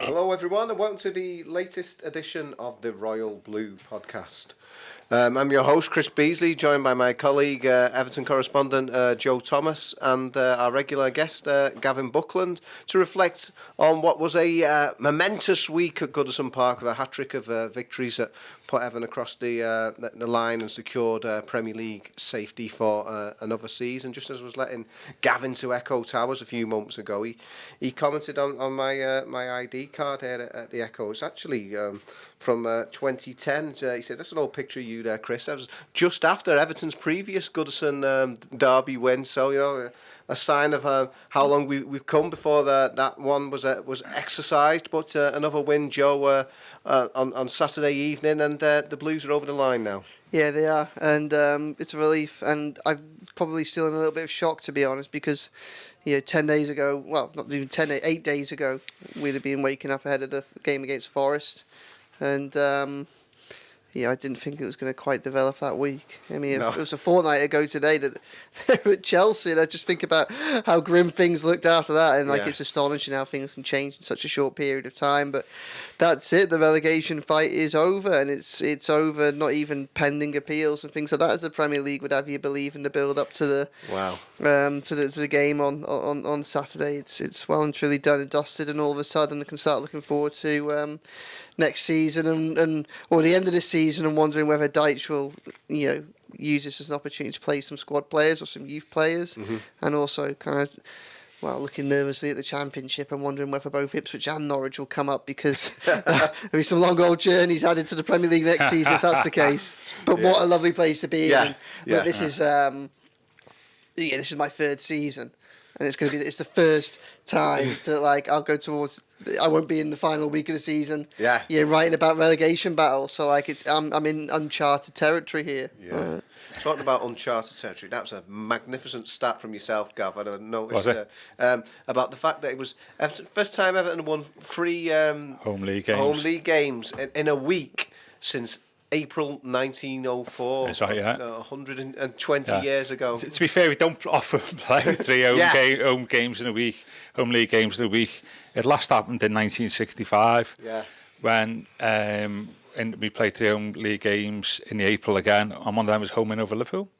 Hello, everyone, and welcome to the latest edition of the Royal Blue podcast. I'm your host, Chris Beesley, joined by my colleague, Everton correspondent Joe Thomas, and our regular guest, Gavin Buckland, to reflect on what was a momentous week at Goodison Park with a hat-trick of victories that put Everton across the line and secured Premier League safety for another season. Just as I was letting Gavin to Echo Towers a few moments ago, he commented on my ID card here at the Echo. It's actually from 2010. He said, that's an old picture of you there, Chris. That was just after Everton's previous Goodison derby win. So, a sign of how long we've come before that one was exercised. But another win, Joe, on Saturday evening, and the Blues are over the line now. Yeah, they are, and it's a relief. And I'm probably still in a little bit of shock, to be honest, because 10 days ago, well, not even 10 days, 8 days ago, we'd have been waking up ahead of the game against Forest. And, I didn't think it was going to quite develop that week. I mean, It was a fortnight ago today that they were at Chelsea, and I just think about how grim things looked after that, and it's astonishing how things can change in such a short period of time. But that's it. The relegation fight is over, and it's over. Not even pending appeals and things like that, as the Premier League would have you believe in the build up to the to the game on Saturday. It's well and truly done and dusted, and all of a sudden I can start looking forward to next season or the end of this season, and wondering whether Dyche will use this as an opportunity to play some squad players or some youth players, and also kind of looking nervously at the Championship and wondering whether both Ipswich and Norwich will come up, because there'll be some long old journeys added to the Premier League next season if that's the case. But what a lovely place to be in. But this is this is my third season, and it's the first time that I'll go towards. I won't be in the final week of the season. Writing about relegation battles. So I'm in uncharted territory here. Yeah. Talking about uncharted territory, that was a magnificent stat from yourself, Gavin. I noticed about the fact that it was first time Everton won 3 home league games in a week since April 1904. That's right, yeah. 120 years ago. To be fair, we don't often play 3 home games in a week, home league games in a week. It last happened in 1965 when we played 3 home league games in the April again, and one of them was home win over Liverpool.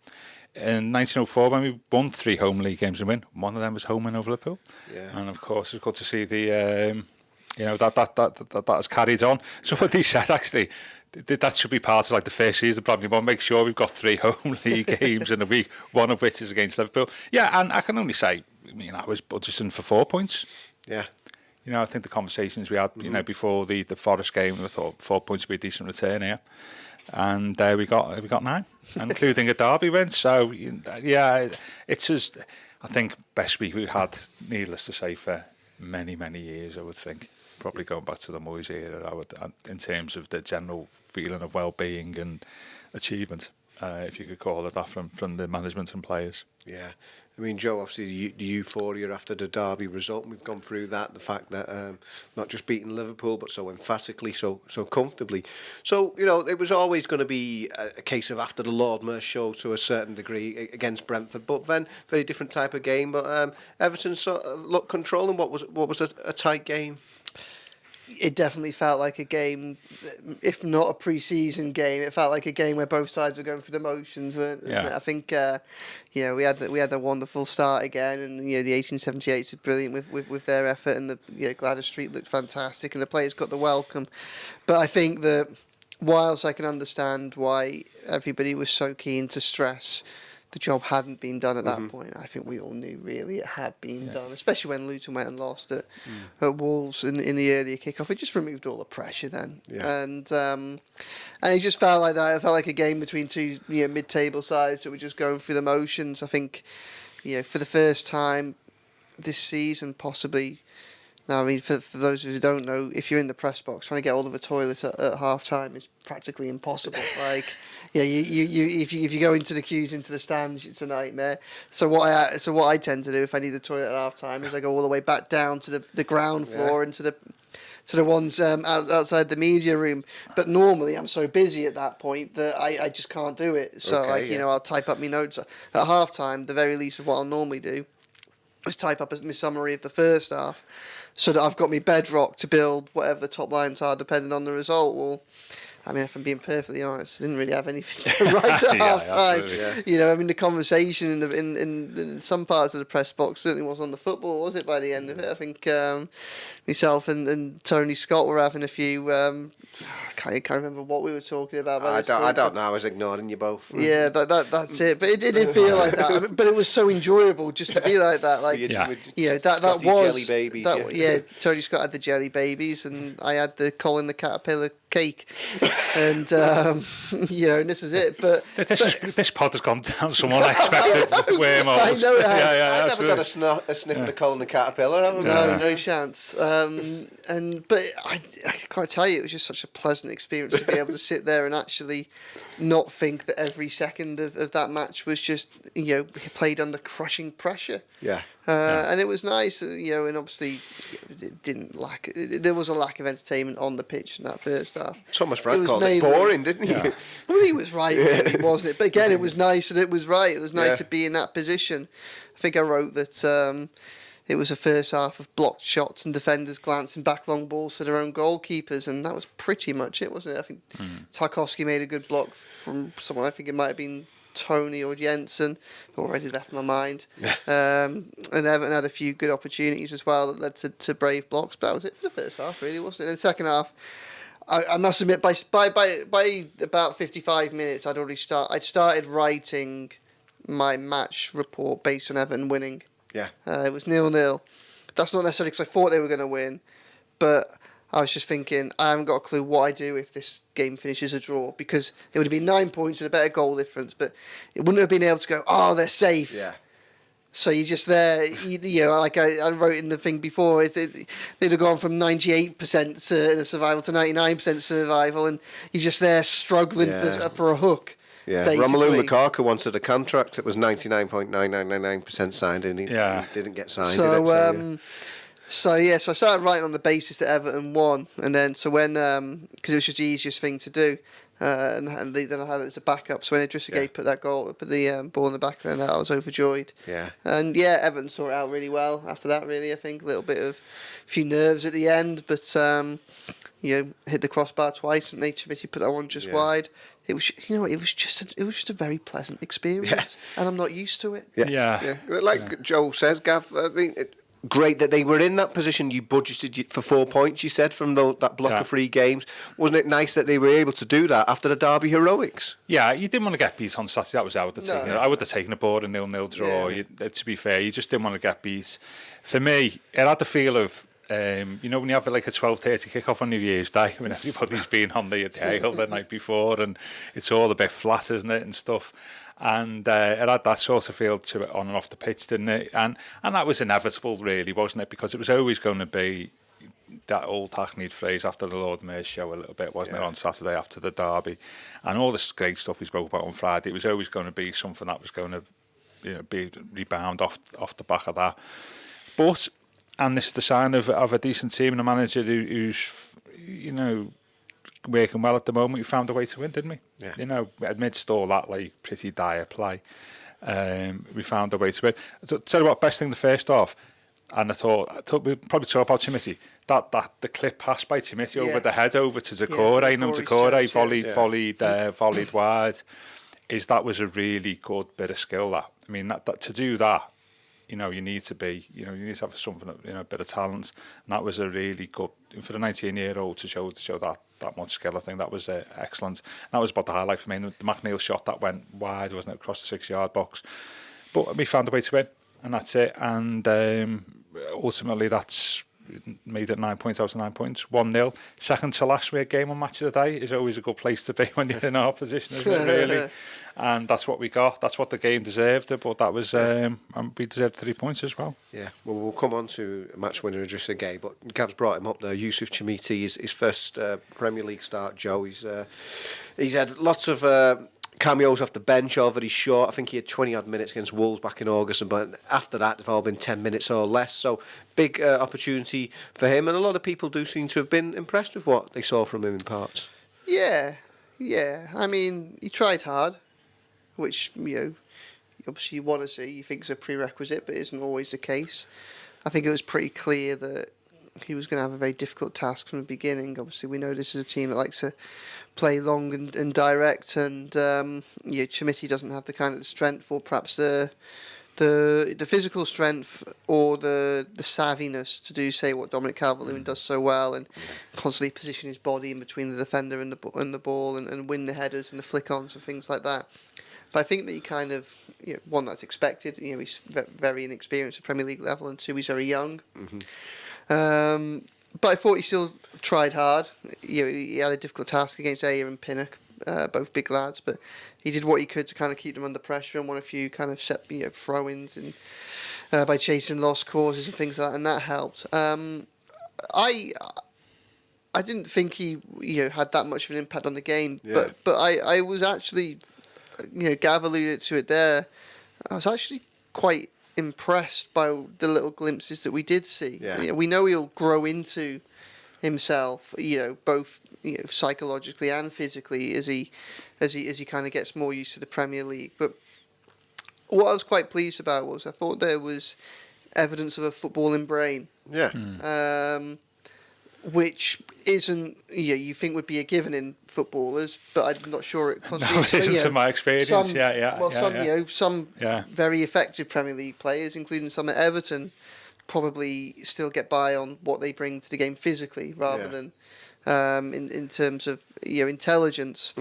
In 1904, when we won 3 home league games in a win, one of them was home win over Liverpool. Yeah. And of course, it's good to see that has carried on. So what he said actually, that should be part of the first season. Probably want to make sure we've got 3 home league games in a week, one of which is against Liverpool. Yeah, and I can only say, I was budgeting for 4 points. Yeah. I think the conversations we had, before the Forest game, we thought 4 points would be a decent return here, and we got 9, including a derby win. So it's just, I think, best week we've had, needless to say, for many years. I would think, probably going back to the Moyes era, in terms of the general feeling of well-being and achievement, if you could call it that, from the management and players. Yeah. I mean, Joe, obviously the euphoria after the derby result, we've gone through that, the fact that not just beating Liverpool, but so emphatically, so comfortably. So, it was always going to be a case of after the Lord Mayor show to a certain degree against Brentford, but then very different type of game. But Everton sort of looked controlling. What was a tight game? It definitely felt like a game, if not a pre-season game. It felt like a game where both sides were going through the motions, weren't it? I think, we had a wonderful start again, and the 1878s is brilliant with their effort, and the Gladys Street looked fantastic, and the players got the welcome. But I think that whilst I can understand why everybody was so keen to stress the job hadn't been done at that point, I think we all knew really it had been done, especially when Luton went and lost at Wolves in the earlier kickoff. It just removed all the pressure then, and it just felt like that. It felt like a game between 2 mid-table sides that were just going through the motions. I think for the first time this season, possibly. Now, I mean, for those of you who don't know, if you're in the press box, trying to get hold of a toilet at half time is practically impossible. If you go into the queues, into the stands, it's a nightmare. So what I tend to do if I need the toilet at half time is I go all the way back down to the ground floor and to the ones outside the media room. But normally I'm so busy at that point that I just can't do it. So I'll type up my notes at half time. The very least of what I'll normally do is type up my summary of the first half. so that I've got my bedrock to build whatever the top lines are, depending on the result. Well, I mean, if I'm being perfectly honest, I didn't really have anything to write at half time. Yeah. I mean, the conversation in some parts of the press box certainly was on the football, was it, by the end of it? I think myself and Tony Scott were having a few... I can't remember what we were talking about. I don't know. I was ignoring you both. Yeah, that's it. But it didn't feel like that. I mean, but it was so enjoyable just to be like that. Like, that was... jelly babies. Tony Scott had the jelly babies, and I had the Colin the Caterpillar cake. And, and this is it. But this pod has gone down some unexpected wormholes. I know it has. I never got a sniff of the Colin the Caterpillar. No chance. But I can't tell you, it was just such a pleasant experience to be able to sit there and actually not think that every second of that match was just, played under crushing pressure. Yeah. And it was nice, and obviously it didn't lack. There was a lack of entertainment on the pitch in that first half. Thomas Frank called it boring, didn't he? I mean, he was right, really, wasn't it? But again, it was nice that it was right. It was nice to be in that position. I think I wrote that it was a first half of blocked shots and defenders glancing back long balls to their own goalkeepers, and that was pretty much it, wasn't it? I think Tarkowski made a good block from someone. I think it might have been Tony or Jensen, already left my mind. And Everton had a few good opportunities as well that led to brave blocks, but that was it for the first half, really, wasn't it? In the second half, I must admit, by about 55 minutes, I'd started writing my match report based on Everton winning. Yeah. It was 0-0. That's not necessarily because I thought they were going to win, but I was just thinking, I haven't got a clue what I do if this game finishes a draw, because it would have been 9 points and a better goal difference, but it wouldn't have been able to go, oh, they're safe. Yeah. So you're just there, like I wrote in the thing before, they'd have gone from 98% survival to 99% survival, and you're just there struggling for a hook. Yeah, basically. Romelu Lukaku wanted a contract. It was 99.9999% signed, and he didn't get signed. So I started writing on the basis that Everton won, and then because it was just the easiest thing to do, and then I had it as a backup. So when Idrissa Gueye put the ball in the back, then I was overjoyed. Yeah. And Everton saw it out really well after that. Really, I think a few nerves at the end, but hit the crossbar twice, and Chermiti put that one just wide. It was, it was just a very pleasant experience, and I'm not used to it. Yeah. Like Joe says, Gav. I mean, great that they were in that position. You budgeted for 4 points. You said from that block of 3 games. Wasn't it nice that they were able to do that after the Derby heroics? Yeah, you didn't want to get beat on Saturday. That was I would have taken. I would have taken a board, a 0-0 draw. Yeah. To be fair, you just didn't want to get beat. For me, it had the feel of. When you have like a 12:30 kick-off on New Year's Day, when everybody's been on the tail the night before, and it's all a bit flat, isn't it, and stuff. And it had that sort of feel to it on and off the pitch, didn't it? And that was inevitable, really, wasn't it? Because it was always going to be that old hackneyed phrase after the Lord Mayor's show a little bit, wasn't it, on Saturday after the Derby, and all this great stuff we spoke about on Friday. It was always going to be something that was going to, be rebound off the back of that. But. And this is the sign of a decent team and a manager who's, working well at the moment. We found a way to win, didn't we? Yeah. Amidst all that pretty dire play, we found a way to win. So, tell you what, best thing the first half, and I thought we'd probably talk about Chermiti. That the clip passed by Chermiti over the head over to Decore, volleyed wide. That was a really good bit of skill. That I mean, that to do that. You need to have something, a bit of talent. And that was a really good, for a 19-year-old to show that much skill. I think that was excellent. And that was about the highlight for me. The McNeil shot that went wide, wasn't it, across the 6-yard box. But we found a way to win, and that's it. And ultimately, that's made it 9 points out of 9 points. 1-0. Second to last week game on Match of the Day is always a good place to be when you're in our position, isn't it, really? And that's what we got. That's what the game deserved. But that was, and we deserved 3 points as well. Yeah, well, we'll come on to match winner Idrissa Gueye, but Gav's brought him up there. Youssef Chermiti, his first Premier League start, Joe. He's had lots of cameos off the bench all very short. I think he had 20-odd minutes against Wolves back in August, but after that they've all been 10 minutes or less. So big opportunity for him, and a lot of people do seem to have been impressed with what they saw from him in parts. Yeah. I mean, he tried hard, which, obviously you want to see. You think it's a prerequisite, but it isn't always the case. I think it was pretty clear that he was going to have a very difficult task from the beginning. Obviously, we know this is a team that likes to play long and direct, and Chermiti doesn't have the kind of strength, or perhaps the physical strength, or the savviness to do, say, what Dominic Calvert-Lewin does so well, and constantly position his body in between the defender and the ball, and win the headers and the flick-ons and things like that. But I think that he kind of, one, that's expected. He's very inexperienced at Premier League level, and two, he's very young. But I thought he still tried hard. He had a difficult task against Ayer and Pinnock, both big lads, but he did what he could to kind of keep them under pressure, and won a few kind of set throw-ins and by chasing lost causes and things like that, and that helped. I didn't think he had that much of an impact on the game, but I was actually, Gav alluded to it there, I was actually quite impressed by the little glimpses that we did see. We know he'll grow into himself, both psychologically and physically as he kind of gets more used to the Premier League. But what I was quite pleased about was I thought there was evidence of a footballing brain. Which isn't, you think would be a given in footballers, but I'm not sure it constitutes. No, it isn't, in my experience. Some very effective Premier League players, including some at Everton, probably still get by on what they bring to the game physically, rather than in terms of intelligence.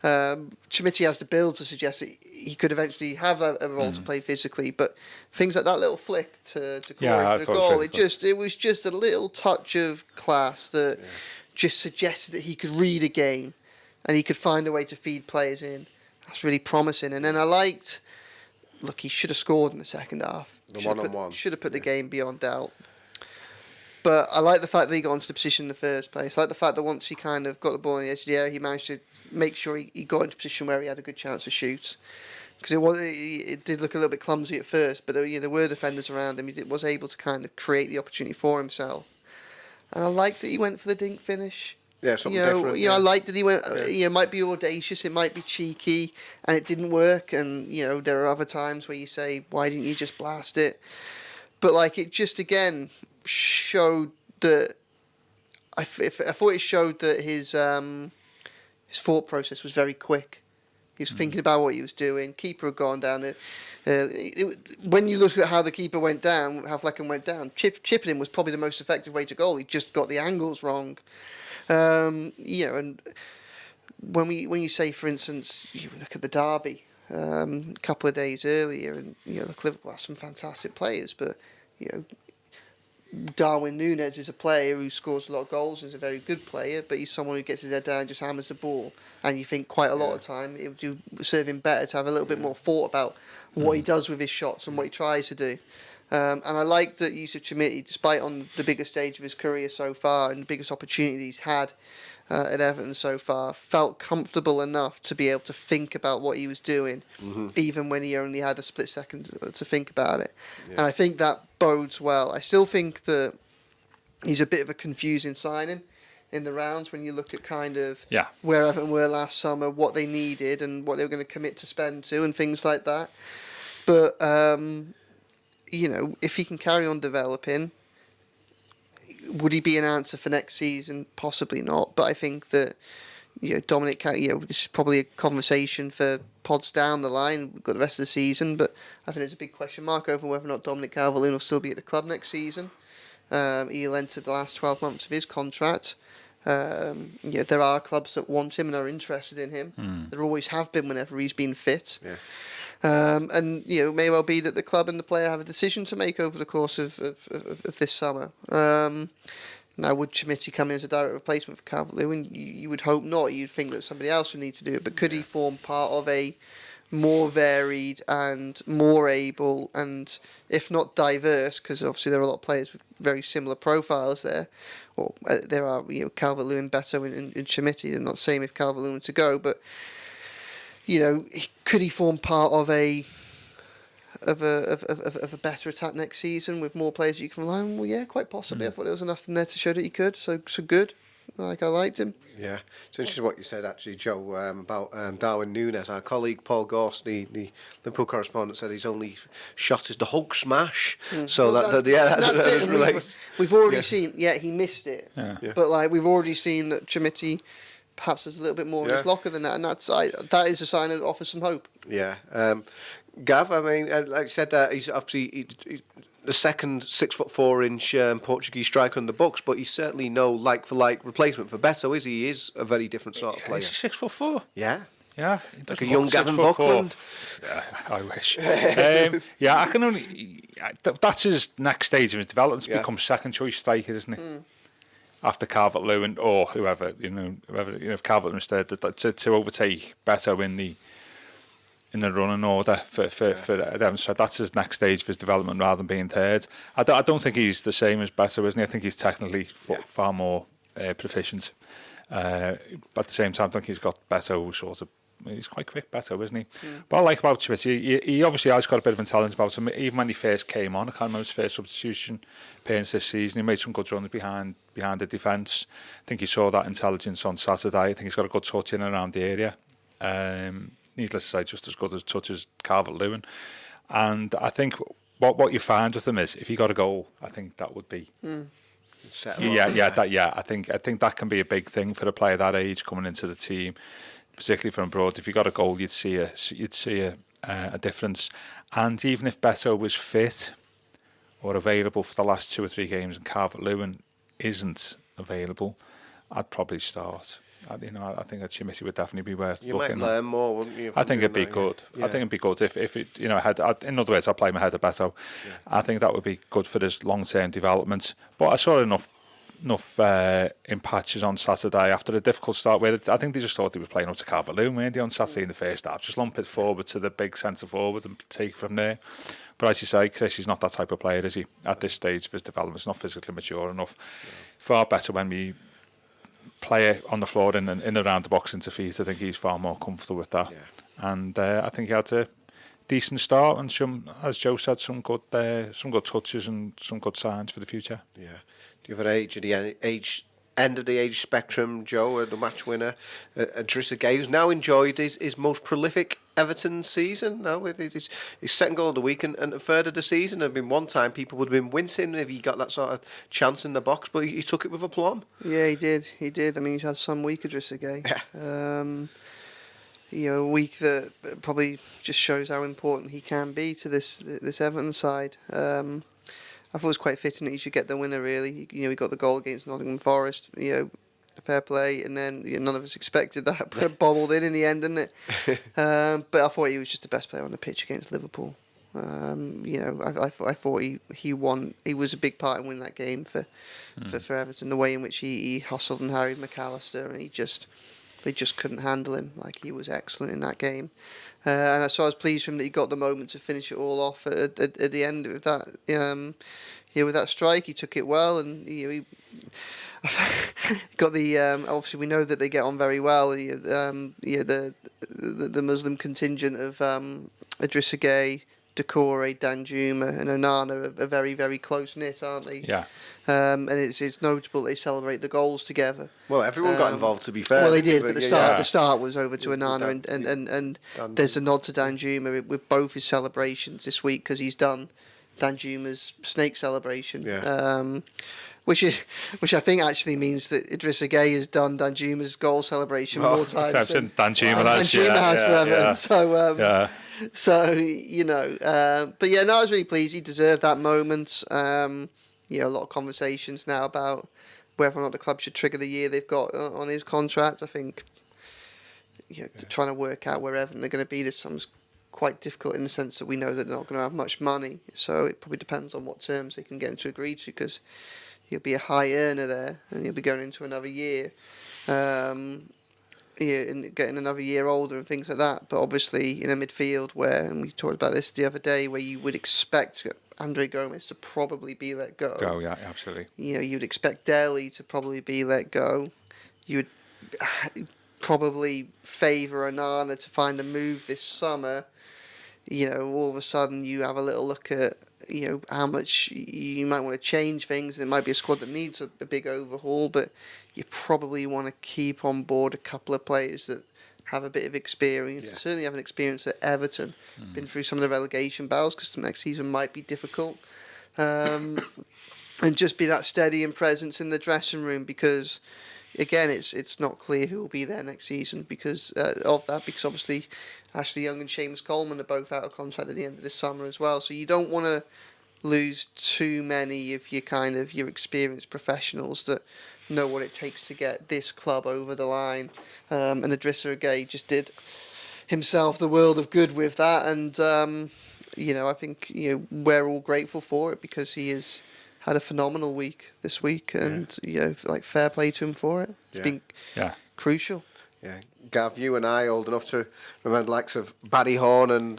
Chermiti has the build to suggest that he could eventually have a role to play physically, but things like that little flick to score the goal, it was just a little touch of class that just suggested that he could read a game and he could find a way to feed players in. That's really promising. And then I liked, he should have scored in the second half. The one-on-one. Should have put the game beyond doubt. But I like the fact that he got into the position in the first place. I like the fact that once he kind of got the ball on the edge of the area, he managed to make sure he got into a position where he had a good chance to shoot. Because it did look a little bit clumsy at first, but there were defenders around him. He was able to kind of create the opportunity for himself. And I like that he went for the dink finish. Yeah, something different. I like that he went. It might be audacious, it might be cheeky, and it didn't work. And there are other times where you say, "Why didn't you just blast it?" But it just again showed that I thought it showed that his thought process was very quick. He was thinking about what he was doing. Keeper had gone down there. When you look at how the keeper went down, how Flecken went down, chipping him was probably the most effective way to goal. He just got the angles wrong. And when you say, for instance, you look at the derby a couple of days earlier, and Liverpool has some fantastic players, but Darwin Núñez is a player who scores a lot of goals and is a very good player, but he's someone who gets his head down and just hammers the ball. And you think quite a lot of the time it would serve him better to have a little bit more thought about what he does with his shots and what he tries to do. And I like that Youssef Chermiti, despite on the biggest stage of his career so far and the biggest opportunity he's had at Everton so far, felt comfortable enough to be able to think about what he was doing, even when he only had a split second to think about it. And I think that bodes well. I still think that he's a bit of a confusing signing in the rounds when you look at kind of where Everton were last summer, what they needed and what they were going to commit to spend to and things like that. But, if he can carry on developing, would he be an answer for next season? Possibly not. But I think that, Dominic, this is probably a conversation for pods down the line. We've got the rest of the season, but I think there's a big question mark over whether or not Dominic Calvert-Lewin will still be at the club next season. He'll enter the last 12 months of his contract. There are clubs that want him and are interested in him. There always have been whenever he's been fit. And it may well be that the club and the player have a decision to make over the course of this summer. Now, would Chermiti come in as a direct replacement for Calvert-Lewin? You would hope not. You'd think that somebody else would need to do it. But could he form part of a more varied and more able and, if not diverse, because obviously there are a lot of players with very similar profiles there. Or there are Calvert-Lewin, Beto, and Chermiti. I'm not saying if Calvert-Lewin to go, but could he form part of a better attack next season with more players you can rely on? Well, yeah, quite possibly. I thought there was enough in there to show that he could. So good. I liked him. Yeah, it's interesting what you said actually, Joe, about Darwin Núñez. Our colleague Paul Gorst, the Liverpool correspondent, said his only shot is the Hulk smash. So Well, that's it. And related. we've already seen. Yeah, he missed it. Yeah. But like we've already seen that Chermiti perhaps is a little bit more in his locker than that, and that is a sign that offers some hope. Yeah, Gav. I mean, like I said, he's obviously the second 6'4" Portuguese striker in the books, but he's certainly no like-for-like replacement for Beto, is he? He is a very different sort of player. He's 6'4". Yeah. Yeah, like a young Gavin Buckland. Yeah, I wish. Yeah, I can only. That's his next stage of his development. To become second choice striker, isn't it? After Calvert-Lewin or whoever, if Calvert instead to overtake Beto in the running order for them. So that's his next stage of his development rather than being third. I don't think he's the same as Beto, isn't he? I think he's technically far more proficient. But at the same time, I think he's got Beto sort of. He's quite quick, Beto, isn't he? But I like about Chermiti, he obviously has got a bit of intelligence about him. Even when he first came on, I can't remember his first substitution appearance this season. He made some good runs behind the defence. I think he saw that intelligence on Saturday. I think he's got a good touch in and around the area. Needless to say, just as good as touch as Calvert-Lewin. And I think what you find with him is, if he got a goal, I think that would be... I think that can be a big thing for a player that age coming into the team, particularly from abroad. If you got a goal, you'd see a difference. And even if Beto was fit or available for the last 2 or 3 games, and Calvert-Lewin isn't available, I'd probably start. I think that Chermiti would definitely be worth you looking might learn more, wouldn't you? I think it'd be good. Yeah. I think it'd be good if it, in other words, I'd play him ahead of Beto. Yeah. I think that would be good for his long-term development. But I saw enough in patches on Saturday after a difficult start where I think they just thought he was playing up to Calvert-Lewin, weren't they, on Saturday in the first half? Just lump it forward to the big centre forward and take from there. But as you say, Chris, he's not that type of player, is he? At this stage of his development, he's not physically mature enough. Yeah. Far better when we play it on the floor in and around the box into feet. I think he's far more comfortable with that. Yeah. And I think he had a decent start and some, as Joe said, some good touches and some good signs for the future. Yeah. Do you have an age at the end of the age spectrum, Joe, the match winner, Idrissa Gueye, who's now enjoyed his most prolific Everton season? No, his second goal of the week and a third of the season. There'd been one time people would have been wincing if he got that sort of chance in the box, but he took it with aplomb. Yeah, he did. I mean, he's had some week, Idrissa Gueye. Yeah. A week that probably just shows how important he can be to this Everton side. I thought it was quite fitting that he should get the winner, really. He got the goal against Nottingham Forest, fair play, and then none of us expected that, but it bobbled in the end, didn't it? But I thought he was just the best player on the pitch against Liverpool. I thought he won. He was a big part in winning that game for Everton. The way in which he hustled and harried McAllister, and they just couldn't handle him. Like, he was excellent in that game. And so I was pleased for him that he got the moment to finish it all off at the end of that. With that strike, he took it well, and he got the. Obviously, we know that they get on very well. The Muslim contingent of Idrissa Gueye, Decore, Danjuma, and Onana are very, very close knit, aren't they? Yeah. And it's notable they celebrate the goals together. Well, everyone got involved, to be fair. Well, they did, but the start was over to Onana, and there's a nod to Danjuma with both his celebrations this week, because he's done Danjuma's snake celebration. Yeah. Which I think actually means that Idrissa Gueye has done Danjuma's goal celebration more times than Danjuma has for Everton. Yeah. So, but yeah, no, I was really pleased. He deserved that moment. A lot of conversations now about whether or not the club should trigger the year they've got on his contract. I think trying to work out where Everton are going to be this summer's quite difficult, in the sense that we know that they're not going to have much money. So it probably depends on what terms they can get into agree to, because he'll be a high earner there and he'll be going into another year. And getting another year older and things like that. But obviously in a midfield where, and we talked about this the other day, where you would expect Andre Gomez to probably be let go. Yeah, absolutely. You'd expect Dele to probably be let go. You would probably favour Onana to find a move this summer. all of a sudden you have a little look at, how much you might want to change things. It might be a squad that needs a big overhaul, but you probably want to keep on board a couple of players that have a bit of experience. Yeah. Certainly have an experience at Everton, been through some of the relegation battles, because the next season might be difficult. And just be that steady and presence in the dressing room, because again, it's not clear who will be there next season because of that. Because obviously, Ashley Young and Seamus Coleman are both out of contract at the end of this summer as well. So you don't want to lose too many of your experienced professionals that know what it takes to get this club over the line. And Idrissa Gueye just did himself the world of good with that. And I think we're all grateful for it, because he has had a phenomenal week this week, and fair play to him for it. It's been crucial. Yeah, Gav, you and I old enough to remember the likes of Barry Horn and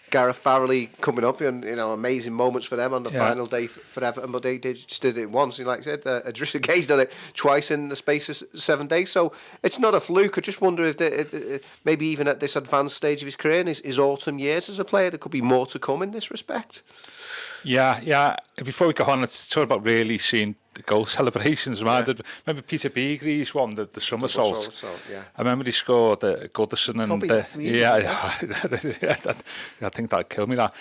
Gareth Farrelly coming up, and amazing moments for them on the final day for Everton, but they just did it once. And like I said, Idrissa Gueye's done it twice in the space of 7 days, so it's not a fluke. I just wonder if maybe even at this advanced stage of his career, in his autumn years as a player, there could be more to come in this respect. Yeah. Before we go on, let's talk about really seeing the goal celebrations. Remember Peter Beesley's one, the somersault. I remember he scored at Goodison, and I think that'd kill me. That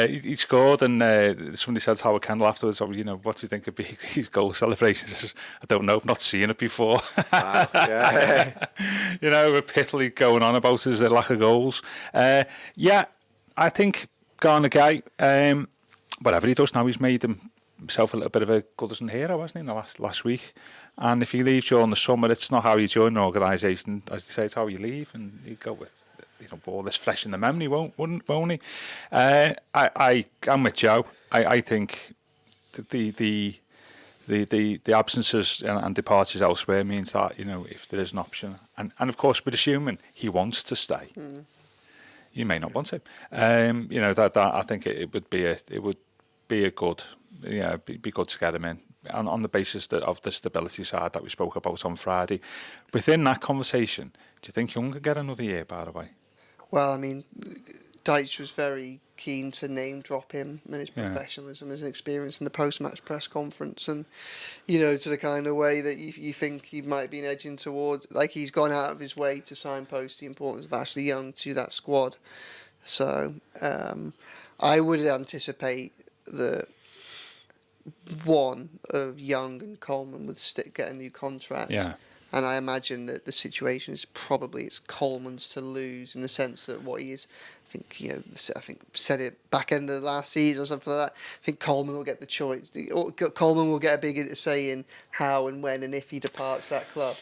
he scored, and somebody said Howard Kendall afterwards, what do you think of Beesley's goal celebrations? I don't know, I've not seen it before. Wow. Yeah. Repeatedly going on about his lack of goals. I think Garner Gueye, whatever he does now, he's made himself a little bit of a Goodison hero, hasn't he, in the last week? And if he leaves during the summer, it's not how you join an organisation, as they say, it's how you leave, and you go with all this flesh in the memory, won't he? I'm with Joe. I think the absences and departures elsewhere means that if there is an option, and of course we're assuming he wants to stay. You may not want to. That I think it would be a good, be good to get him in on the basis of the stability side that we spoke about on Friday. Within that conversation, do you think Young could get another year, by the way? Well, I mean, Dyche was very keen to name drop him and his professionalism, his experience in the post-match press conference, and to the kind of way that you think he might be edging towards, like he's gone out of his way to signpost the importance of Ashley Young to that squad. So I would anticipate that one of Young and Coleman would get a new contract. Yeah. And I imagine that the situation is probably it's Coleman's to lose, in the sense that what he is, I think said it back end of the last season or something like that. I think Coleman will get the choice. Coleman will get a big say in how and when and if he departs that club.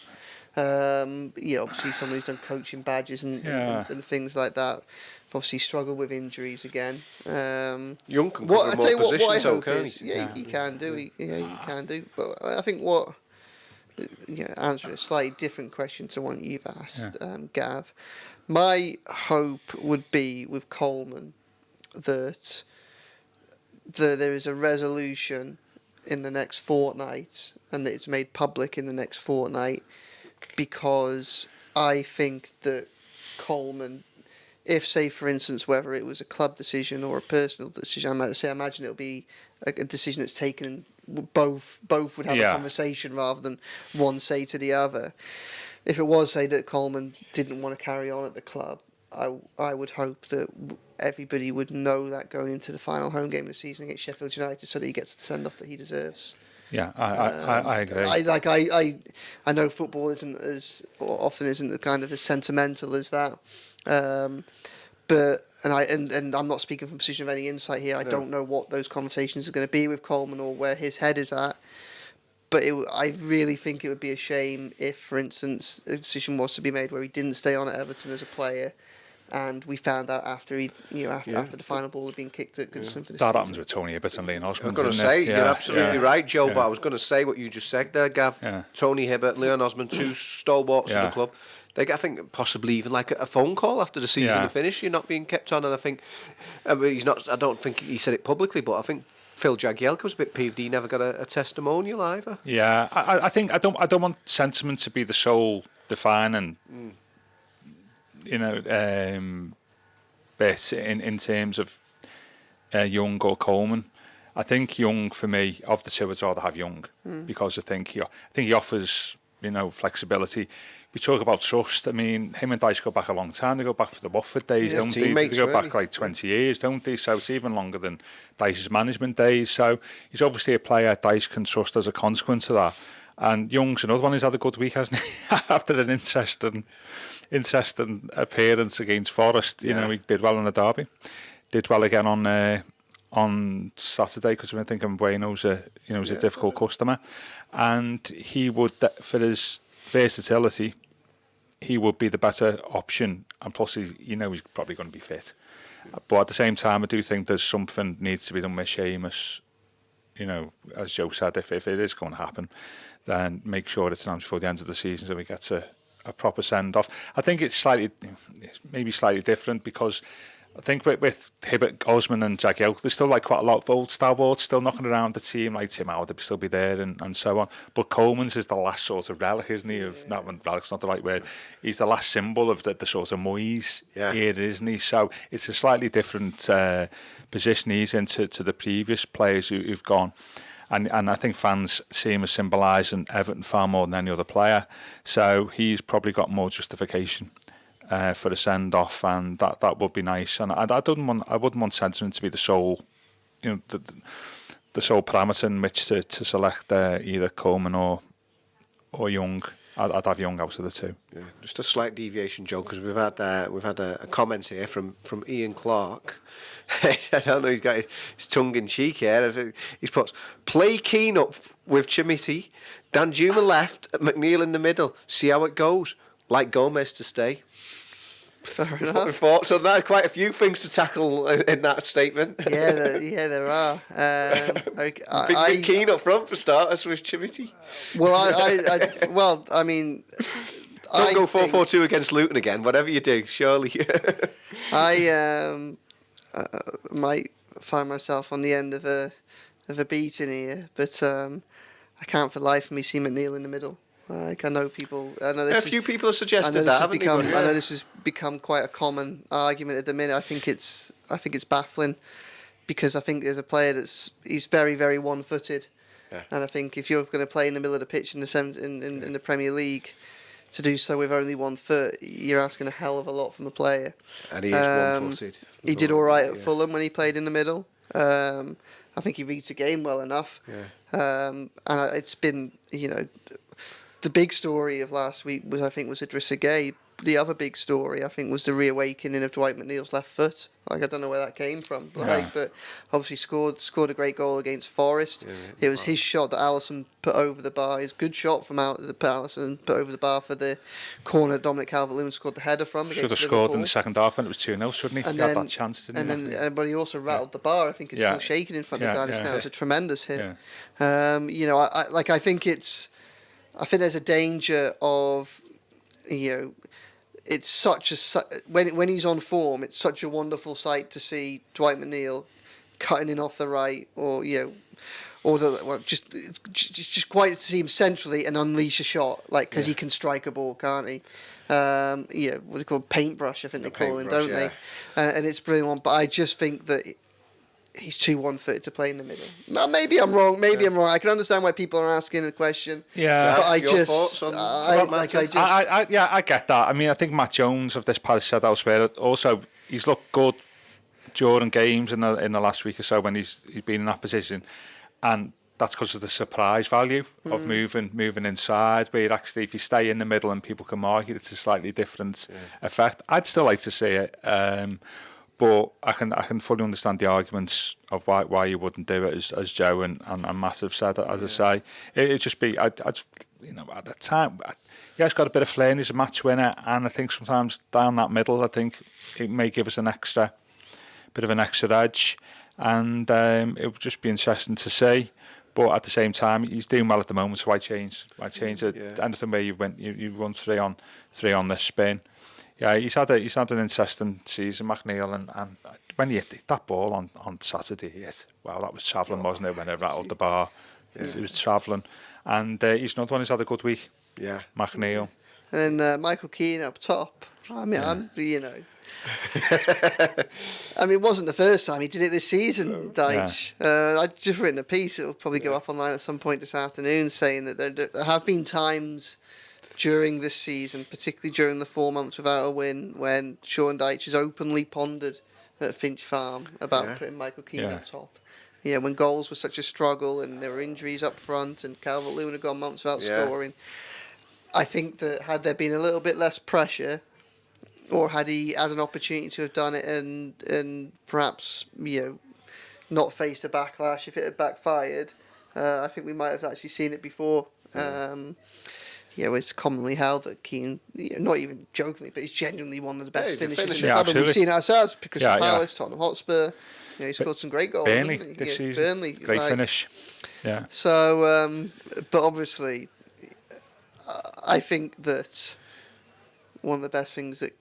Obviously someone who's done coaching badges and things like that. Obviously struggled with injuries again. Young can cover more positions, he can do. He can do. But I think what. Answering a slightly different question to one you've asked, Gav. My hope would be with Coleman that there is a resolution in the next fortnight, and that it's made public in the next fortnight, because I think that Coleman, if, say, for instance, whether it was a club decision or a personal decision, I imagine it'll be a decision that's taken. Both would have a conversation rather than one say to the other. If it was, say, that Coleman didn't want to carry on at the club, I would hope that everybody would know that going into the final home game of the season against Sheffield United, so that he gets the send off that he deserves. Yeah, I agree. I know football isn't the kind of as sentimental as that, but. And I'm not speaking from a position of any insight here. I don't know what those conversations are going to be with Coleman or where his head is at. But I really think it would be a shame if, for instance, a decision was to be made where he didn't stay on at Everton as a player, and we found out after after the final ball had been kicked at Goodison. That happens with Tony Hibbert and Leon Osmond. I was going to say, you're absolutely right, Joe, but I was going to say what you just said there, Gav. Yeah. Tony Hibbert, Leon Osmond, two stalwarts of the club. I think possibly even like a phone call after the season to finish. You're not being kept on, and I think he's not. I don't think he said it publicly, but I think Phil Jagielka was a bit peeved. He never got a testimonial either. Yeah, I think I don't want sentiment to be the sole defining. bit in terms of Young or Coleman. I think Young, for me, of the two, I'd rather have Young because I think he offers, flexibility. We talk about trust. I mean, him and Dyche go back a long time. They go back for the Watford days, don't they? They go back like 20 years, don't they? So it's even longer than Dyche's management days. So he's obviously a player Dyche can trust as a consequence of that. And Young's another one who's had a good week, hasn't he? After an interesting appearance against Forest. He did well in the derby. Did well again on Saturday because I think Bueno's a difficult customer, and he would, for his versatility, he would be the better option. And plus, he's probably going to be fit. But at the same time, I do think there's something needs to be done with Seamus. As Joe said, if it is going to happen, then make sure it's announced before the end of the season so we get a proper send off. I think it's maybe slightly different because I think with Hibbert, Osman and Jagielka, there's still quite a lot of old stalwarts still knocking around the team, like Tim Howard will still be there and so on. But Coleman's is the last sort of relic, isn't he? Relic's not the right word. He's the last symbol of the sort of Moyes era, isn't he? So it's a slightly different position he's in to the previous players who've gone. And I think fans see him as symbolising Everton far more than any other player. So he's probably got more justification for a send off, and that would be nice. And I wouldn't want sentiment to be the sole, the sole parameter in which to select either Coleman or Young. I'd have Young out of the two. Yeah, just a slight deviation, Joe, because we've had a comment here from Ian Clark. I don't know, he's got his tongue in cheek here. He's put, play Keane up with Chermiti, Danjuma left, McNeil in the middle. See how it goes. Like Gomez to stay. Fair enough. Thoughts on that? Quite a few things to tackle in that statement. Yeah, there are. Big Keane up front for starters with Chermiti. Well, I mean, don't go 4-4-2 against Luton again. Whatever you do, surely. I might find myself on the end of a beating here, but I can't for life of me see McNeil in the middle. I know people. A few people have suggested that. I know this has become quite a common argument at the minute. I think it's baffling because I think there's a player he's very, very one-footed, and I think if you're going to play in the middle of the pitch in the Premier League, to do so with only 1 foot, you're asking a hell of a lot from a player. And he is one-footed. He did all right at Fulham when he played in the middle. I think he reads the game well enough. And it's been, the big story of last week was Idrissa Gueye. The other big story, I think, was the reawakening of Dwight McNeil's left foot. I don't know where that came from, but obviously scored a great goal against Forest. It was his shot that Alisson put over the bar. His good shot from Alisson put over the bar for the corner that Dominic Calvert-Lewin scored the header from. Should have scored in the second half when it was 2-0, shouldn't he? He had that chance, didn't he? But he also rattled the bar. I think it's still shaking in front of Gladys now. It's a tremendous hit. I think there's a danger of, it's when he's on form, it's such a wonderful sight to see Dwight McNeil cutting in off the right, or just quite to see him centrally and unleash a shot, because he can strike a ball, can't he? What they call paintbrush, I think they call him, don't they? And it's a brilliant one, but I just think that he's too one-footed to play in the middle. Now, maybe I'm wrong. I'm wrong. I can understand why people are asking the question. Yeah, but I get that. I mean, I think Matt Jones of this parish said elsewhere. Also, he's looked good during games in the last week or so when he's been in that position, and that's because of the surprise value of moving inside. Where actually, if you stay in the middle and people can mark it, it's a slightly different effect. I'd still like to see it. But I can fully understand the arguments of why you wouldn't do it, as Joe and Matt have said. As I say, it'd just be at the time. He's got a bit of flair. He's a match winner, and I think sometimes down that middle, I think it may give us bit of an extra edge, and it would just be interesting to see. But at the same time, he's doing well at the moment. So why change? it? Anything where you run 3 on this spin. Yeah, he's had an interesting season, McNeil, and when he hit that ball on Saturday, wow, that was travelling, wasn't it? When it rattled the bar, it was travelling, and he's another one who's had a good week. Yeah, McNeil, and then Michael Keane up top. I mean, I mean, it wasn't the first time he did it this season, Dyche. I've just written a piece, it'll probably go up online at some point this afternoon, saying that there have been times during this season, particularly during the 4 months without a win, when Sean Dyche has openly pondered at Finch Farm about putting Michael Keane up top. Yeah, when goals were such a struggle and there were injuries up front and Calvert-Lewin had gone months without scoring. I think that had there been a little bit less pressure, or had he had an opportunity to have done it and perhaps, not faced a backlash if it had backfired, I think we might have actually seen it before. It's commonly held that Keane, not even jokingly, but he's genuinely one of the best finishers in the club. And we've seen it ourselves because of Palace, Tottenham Hotspur. He scored some great goals. Burnley this season. Burnley, great finish. Yeah. So, but obviously, I think that one of the best things that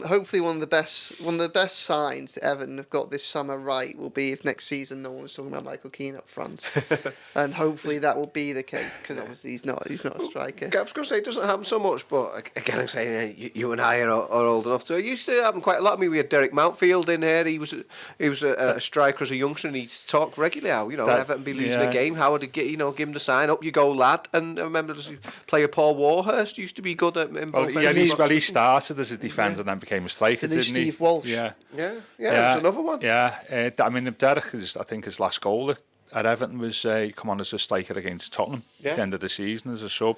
hopefully one of the best signs that Everton have got this summer right will be if next season no one's talking about Michael Keane up front, and hopefully that will be the case because obviously he's not a striker. I was going to say it doesn't happen so much, but again I'm saying you and I are old enough to. It used to happen quite a lot. I mean, we had Derek Mountfield in here. He was a striker as a youngster, and he'd talk regularly how Everton be losing a game. How would he get give him the sign, up you go lad. And I remember player Paul Warhurst used to be good at in both. He started as a defender and then became a striker, didn't he? Steve Walsh. Yeah, that's another one. Yeah, I mean, Derek, I think his last goal at Everton was he come on as a striker against Tottenham at the end of the season as a sub.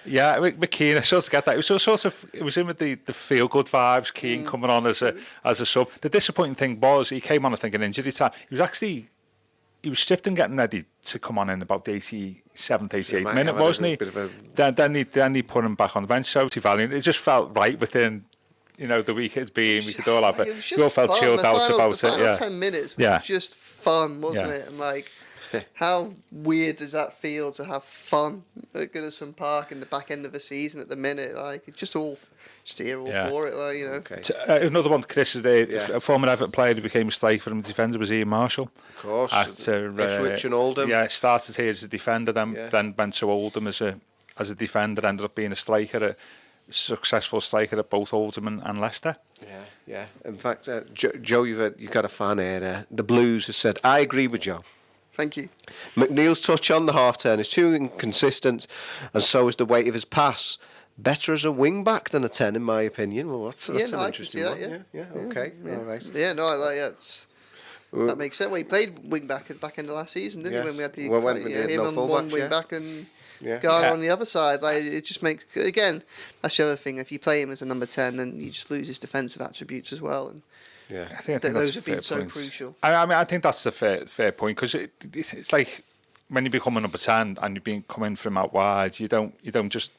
Yeah, with Keane, I sort of get that. It was in with the feel good vibes. Keane coming on as a sub. The disappointing thing was he came on, I think, in injury time. He was stripped and getting ready to come on in about the 87th, 88th minute, wasn't he? Then he put him back on the bench. So it just felt right within, the week it's been. We could all have it. We all felt chilled out about it. The final 10 minutes was just fun, wasn't it? And how weird does that feel to have fun at Goodison Park in the back end of the season at the minute? It's just all here for it, Okay. Another one, Chris, is a former Everton player who became a striker and defender was Ian Marshall. Of course. At Ipswich and Oldham. Yeah, started here as a defender, then went to Oldham as a defender, ended up being a striker, a successful striker at both Oldham and Leicester. Yeah. In fact, Joe, you've got a fan here. The Blues has said, I agree with Joe. Thank you. McNeil's touch on the half turn is too inconsistent, and so is the weight of his pass. Better as a wing back than a 10, in my opinion. Well, that's an interesting one. Yeah. Okay. All right. Yeah, no, I like that. That makes sense. Well, he played wing back at the back end of last season, didn't he? When we had him on one wing back and Gar on the other side. It just makes, again, that's the other thing. If you play him as a number 10, then you just lose his defensive attributes as well. And I think those have been so crucial. I mean, I think that's a fair point because it's like when you become a number 10 and you've been coming from out wide, you don't just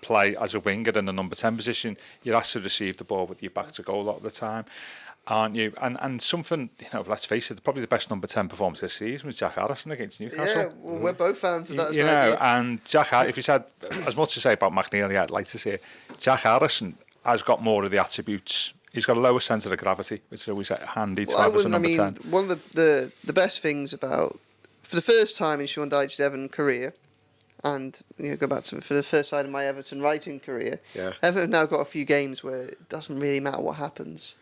play as a winger in the number 10 position. You're asked to receive the ball with your back to goal a lot of the time, aren't you? And something, let's face it, probably the best number 10 performance this season was Jack Harrison against Newcastle. Yeah, well, we're both fans of that. And Jack, if you said as much to say about McNeil, I'd like to say Jack Harrison has got more of the attributes. He's got a lower centre of gravity, which is always handy to have as a number 10. One of the best things about, for the first time in Sean Dyche's Everton career, and go back to for the first side of my Everton writing career, Everton have now got a few games where it doesn't really matter what happens.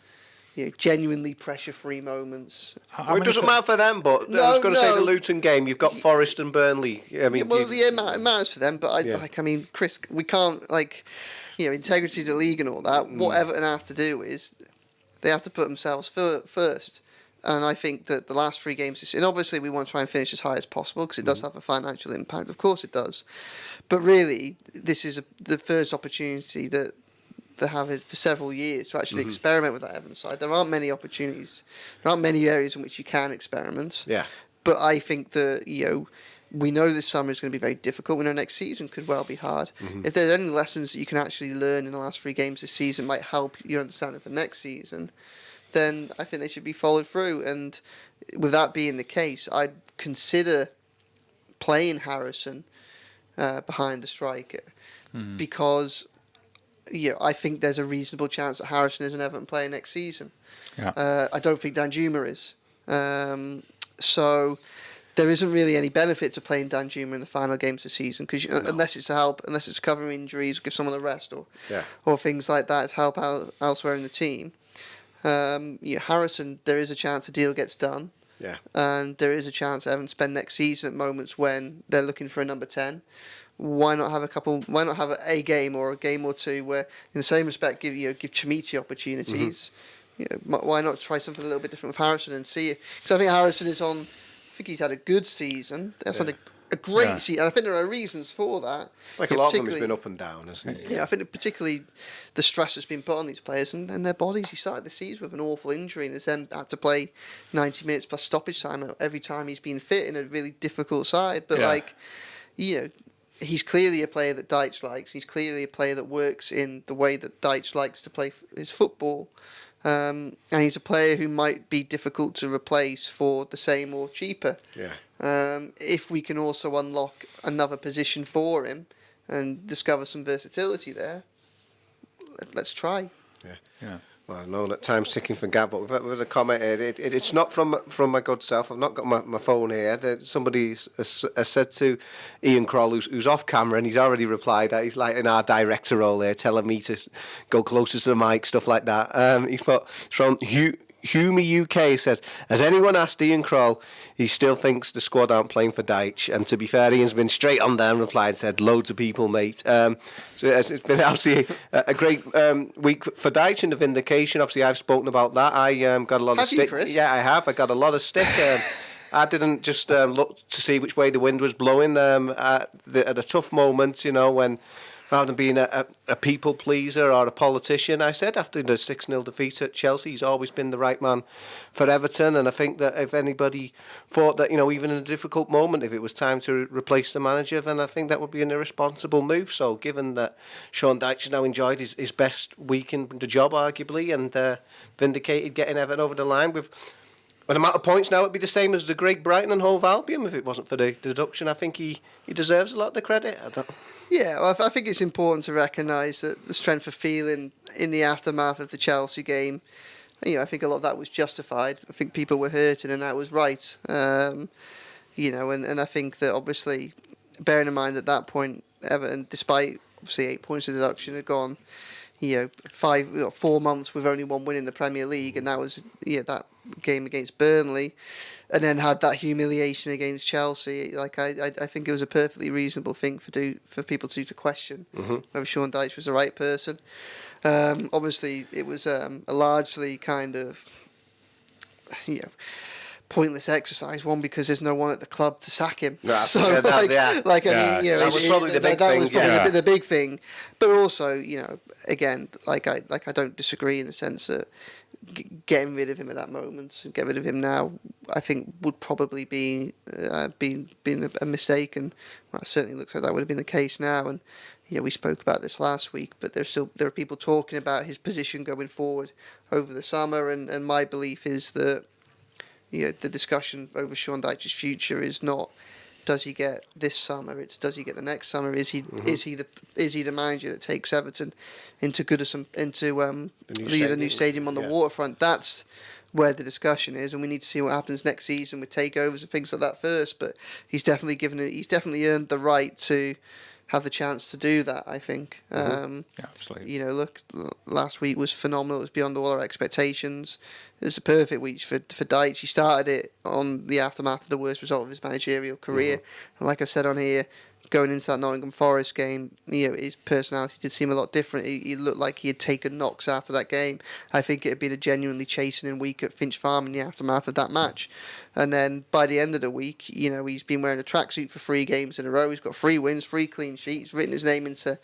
Genuinely pressure-free moments. It doesn't matter for them, but I was going to say the Luton game. You've got Forest and Burnley. I mean, it matters for them, but Chris, we can't integrity of the league and all that. What Everton have to do is they have to put themselves first. And I think that the last 3 games, and obviously we want to try and finish as high as possible because it does have a financial impact. Of course it does. But really, this is the first opportunity that they have it for several years to actually experiment with that Everton side. There aren't many opportunities. There aren't many areas in which you can experiment. Yeah. But I think that, we know this summer is going to be very difficult. We know next season could well be hard. If there's any lessons that you can actually learn in the last 3 games this season might help you understand it for next season, then I think they should be followed through. And with that being the case, I'd consider playing Harrison behind the striker because I think there's a reasonable chance that Harrison is an Everton player next season. Yeah. I don't think Danjuma is. So there isn't really any benefit to playing Danjuma in the final games of the season because unless it's to help, unless it's covering injuries, give someone a rest or things like that to help out elsewhere in the team. Harrison, there is a chance a deal gets done. Yeah. And there is a chance Everton spend next season at moments when they're looking for a number 10. Why not have Why not have a game or a game or two where, in the same respect, give Chermiti opportunities? Why not try something a little bit different with Harrison and see it? Because I think Harrison is on. I think he's had a good season. That's had a great season. And I think there are reasons for that. Like a lot of them, has been up and down, hasn't it? Yeah, I think that particularly the stress that's been put on these players and their bodies. He started the season with an awful injury and has then had to play 90 minutes plus stoppage time every time he's been fit in a really difficult side. But he's clearly a player that Dyche likes. He's clearly a player that works in the way that Dyche likes to play his football. And he's a player who might be difficult to replace for the same or cheaper. Yeah. If we can also unlock another position for him and discover some versatility there, let's try. Yeah. Well, I know that time's ticking for Gav, but with a comment here, it's not from my good self. I've not got my phone here. Somebody has said to Ian Kroll, who's off camera, and he's already replied that he's like in our director role here, telling me to go closer to the mic, stuff like that. He's put from Hume UK says, has anyone asked Ian Kroll? He still thinks the squad aren't playing for Dyche. And to be fair, Ian's been straight on there and replied, said, loads of people, mate. So it's been absolutely a great week for Dyche and the vindication. Obviously, I've spoken about that. I got a lot of stick. Chris? Yeah, I have. I got a lot of stick. I didn't just look to see which way the wind was blowing at a tough moment, when rather than being a people pleaser or a politician, I said after the 6-0 defeat at Chelsea, he's always been the right man for Everton. And I think that if anybody thought that, even in a difficult moment, if it was time to replace the manager, then I think that would be an irresponsible move. So given that Sean Dyche has now enjoyed his best week in the job, arguably, and vindicated getting Everton over the line with an amount of points now, it'd be the same as the great Brighton and Hove Albion if it wasn't for the deduction. I think he deserves a lot of the credit. Yeah, well, I think it's important to recognise that the strength of feeling in the aftermath of the Chelsea game, I think a lot of that was justified. I think people were hurting and that was right. And I think that obviously, bearing in mind at that point, Everton, despite obviously 8 points of deduction, had gone, 4 months with only one win in the Premier League, and that was that game against Burnley. And then had that humiliation against Chelsea. Like I think it was a perfectly reasonable thing for people to question whether Sean Dyche was the right person. Obviously, it was a largely kind of pointless exercise. One, because there's no one at the club to sack him. Yeah, so that was probably the big thing. That was probably the big thing. But also, again, I don't disagree in the sense that getting rid of him at that moment and get rid of him now, I think would probably be been a mistake, and it certainly looks like that would have been the case now. And we spoke about this last week, but there are people talking about his position going forward over the summer, and my belief is that the discussion over Sean Dyche's future is not does he get this summer, it's does he get the next summer. Is he the manager that takes Everton into Goodison, into the new stadium on the waterfront? That's where the discussion is, and we need to see what happens next season with takeovers and things like that first. But he's definitely earned the right to have the chance to do that, I think. Absolutely. Look, last week was phenomenal. It was beyond all our expectations. It was a perfect week for Dyche. He started it on the aftermath of the worst result of his managerial career. And like I've said on here, going into that Nottingham Forest game, his personality did seem a lot different. He looked like he had taken knocks after that game. I think it had been a genuinely chastening week at Finch Farm in the aftermath of that match. And then by the end of the week, he's been wearing a tracksuit for 3 games in a row. He's got 3 wins, 3 clean sheets, written his name into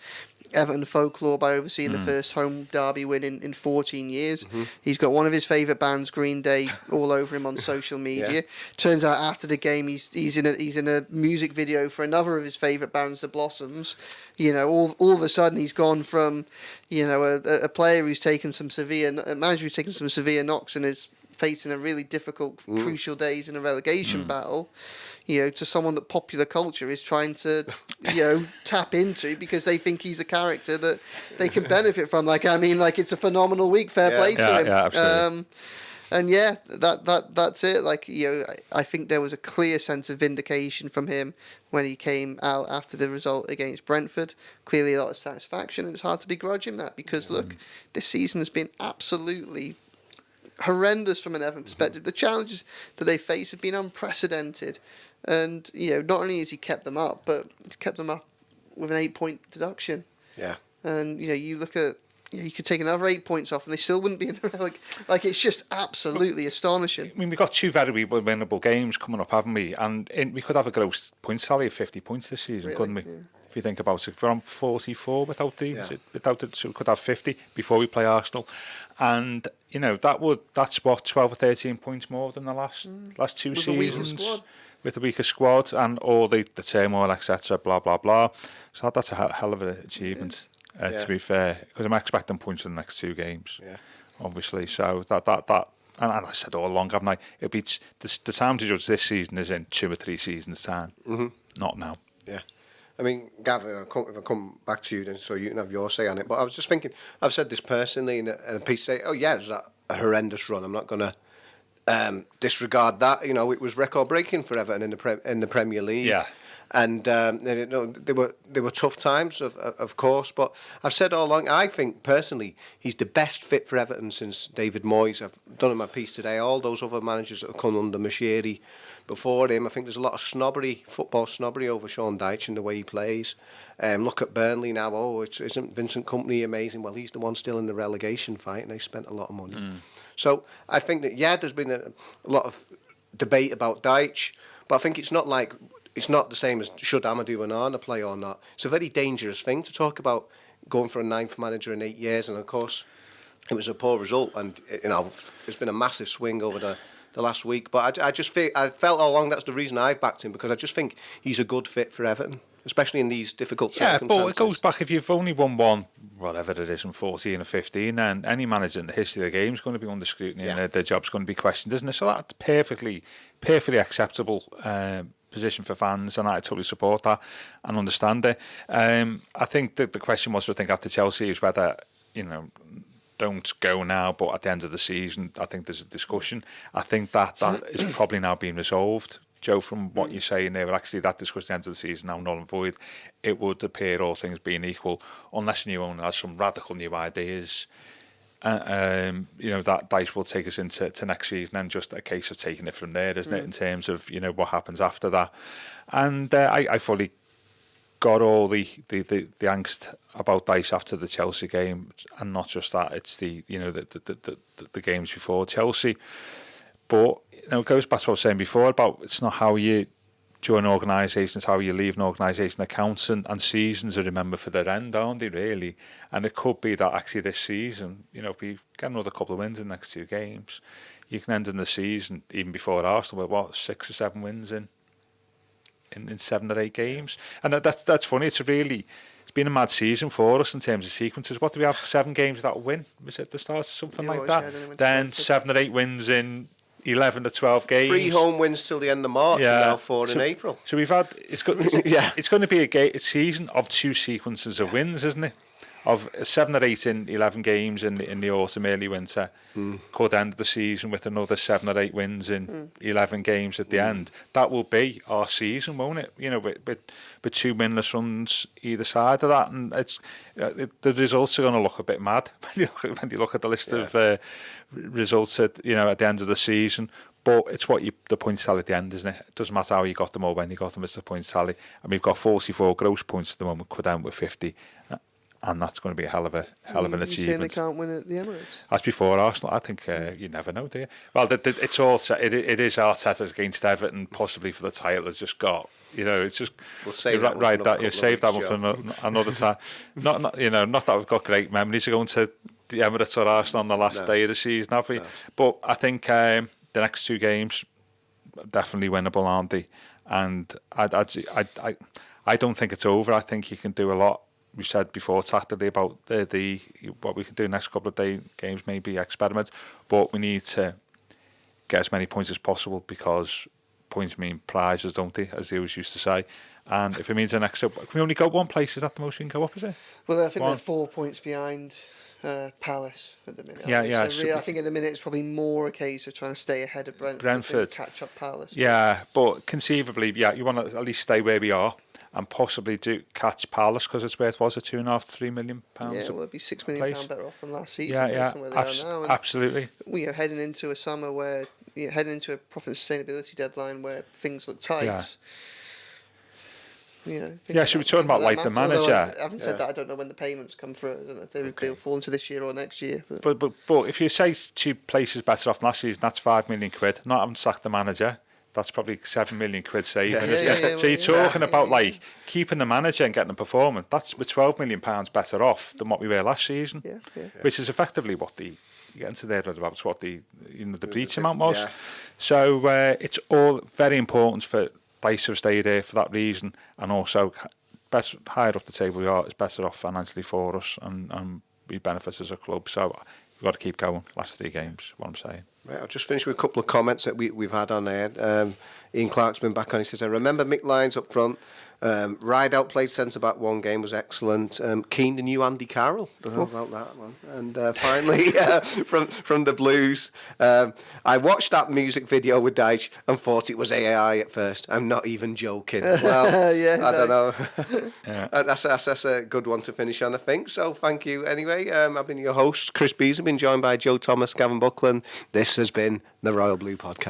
Everton folklore by overseeing the first home derby win in 14 years. He's got one of his favourite bands, Green Day, all over him on social media. Turns out after the game, he's in a music video for another of his favourite bands, the Blossoms. All of a sudden he's gone from a player who's taken some a manager who's taken some severe knocks and is facing a really difficult, crucial days in a relegation battle, to someone that popular culture is trying to, tap into because they think he's a character that they can benefit from. It's a phenomenal week. Fair play to him. Yeah, absolutely. That's it. I think there was a clear sense of vindication from him when he came out after the result against Brentford. Clearly a lot of satisfaction, and it's hard to begrudge him that because, look, this season has been absolutely horrendous from an Everton perspective. The challenges that they face have been unprecedented, and not only has he kept them up, but he's kept them up with an 8-point deduction. Yeah. And you look at you could take another 8 points off, and they still wouldn't be in the like it's just absolutely astonishing. I mean, we've got 2 very winnable games coming up, haven't we? And we could have a gross point tally of 50 points this season, Really? couldn't we? Yeah. If you think about it, we're on 44 without it, so we could have 50 before we play Arsenal, and that's what 12 or 13 points more than the last 2 With seasons. With a weaker squad and all the turmoil, etc., blah blah blah. So that's a hell of an achievement. To be fair, because I'm expecting points in the next 2 games, obviously. So that, and I said all along, haven't I? It'll be the time to judge this season is in 2 or 3 seasons' time, not now. Yeah, I mean, Gav, if I come back to you, then so you can have your say on it. But I was just thinking, I've said this personally in a piece today. Oh yeah, it was a horrendous run. I'm not going to disregard that. It was record breaking for Everton in the Premier League. Yeah. And they were tough times, of course. But I've said all along, I think personally he's the best fit for Everton since David Moyes. I've done in my piece today. All those other managers that have come under Moshiri before him, I think there's a lot of football snobbery over Sean Dyche and the way he plays. Look at Burnley now. Oh, isn't Vincent Kompany amazing? Well, he's the one still in the relegation fight, and they spent a lot of money. So I think that there's been a lot of debate about Dyche, but I think it's not the same as should Amadou Onana play or not. It's a very dangerous thing to talk about going for a 9th manager in 8 years, and of course it was a poor result, and it's been a massive swing over the last week. But I felt all along that's the reason I backed him, because I just think he's a good fit for Everton, especially in these difficult circumstances. Yeah, but it goes back, if you've only won one, whatever it is, in 14 or 15, then any manager in the history of the game is going to be under scrutiny, and their job's going to be questioned, isn't it? So that's perfectly acceptable position for fans, and I totally support that and understand it. I think that the question was, I think, after Chelsea is whether, don't go now, but at the end of the season, I think there's a discussion. I think that is probably now being resolved. Joe, from what you're saying there, actually that discussion at the end of the season now null and void. It would appear, all things being equal, unless a new owner has some radical new ideas, that Dyche will take us into next season, and just a case of taking it from there, isn't it, in terms of what happens after that. And I fully got all the angst about Dyche after the Chelsea game, and not just that, it's the games before Chelsea. But it goes back to what I was saying before about it's not how you join an organisation, it's how you leave an organisation. Accounts and seasons are remembered for their end, aren't they, really? And it could be that actually this season, if we get another couple of wins in the next 2 games, you can end in the season, even before Arsenal, with 6 or 7 wins in 7 or 8 games. And that's funny. It's been a mad season for us in terms of sequences. What do we have? 7 games without a win? Was it at the start or something like that? Then 7 or 8 wins in 11 to 12 games. 3 home wins till the end of March, and now 4 in April. So we've had it's going to be a season of 2 sequences of wins, isn't it? Of 7 or 8 in 11 games in the autumn, early winter. Could end the season with another 7 or 8 wins in 11 games at the end. That will be our season, won't it? With 2 winless runs either side of that, and the results are going to look a bit mad when you look at the list of results at the end of the season. But it's the points tally at the end, isn't it? It doesn't matter how you got them or when you got them, it's the points tally. And we've got 44 gross points at the moment, could end with 50. And that's going to be a hell of an achievement. You're saying they can't win at the Emirates? That's before Arsenal. I think you never know, do you? Well, it's all it is Arteta against Everton, possibly for the title. It's just got it's just we'll save that one for you save that one for another time. Not that we've got great memories of going to the Emirates or Arsenal on the last day of the season, have we? No. But I think the next 2 games definitely winnable, aren't they? And I don't think it's over. I think you can do a lot. We said before tactically about the what we can do next couple of games, maybe experiment, but we need to get as many points as possible, because points mean prizes, don't they, as they always used to say. And if it means the next, can we only go one place? Is that the most we can go up? Is it? Well, I think they're 4 points behind Palace at the minute. Yeah. So really, I think at the minute it's probably more a case of trying to stay ahead of Brentford. Catch up Palace. Yeah, but conceivably, you want to at least stay where we are. and possibly do catch Palace because it's worth, was it £2.5 to £3 million? Yeah, well, it'd be £6 million better off than last season. Yeah, based on where they are now. And absolutely. we are heading into a summer where heading into a profit and sustainability deadline where things look tight. Yeah. So we're talking about like the manager. Having said that, I don't know when the payments come through. I don't know if they'll fall into this year or next year. But if you say cheap places better off last season, that's £5 million. Not having sacked the manager, that's probably £7 million saving. So you're talking about like keeping the manager and getting them performing. We're £12 million better off than what we were last season. Which is effectively what you get into there about what the breach amount was. Yeah. So it's all very important for Dyche to stay there for that reason, and also better higher up the table we are, is better off financially for us, and we benefit as a club. So we've got to keep going. Last 3 games, what I'm saying. Right, I'll just finish with a couple of comments that we've had on there. Ian Clark's been back on. He says, I remember Mick Lyons up front. Rideout played centre-back one game, was excellent. Keane, the new Andy Carroll. Don't know about that one. And finally, from the Blues, I watched that music video with Dyche and thought it was AI at first. I'm not even joking. Well, I don't know. That's a good one to finish on, I think. So thank you anyway. I've been your host, Chris Beesley. I've been joined by Joe Thomas, Gavin Buckland. This has been the Royal Blue Podcast.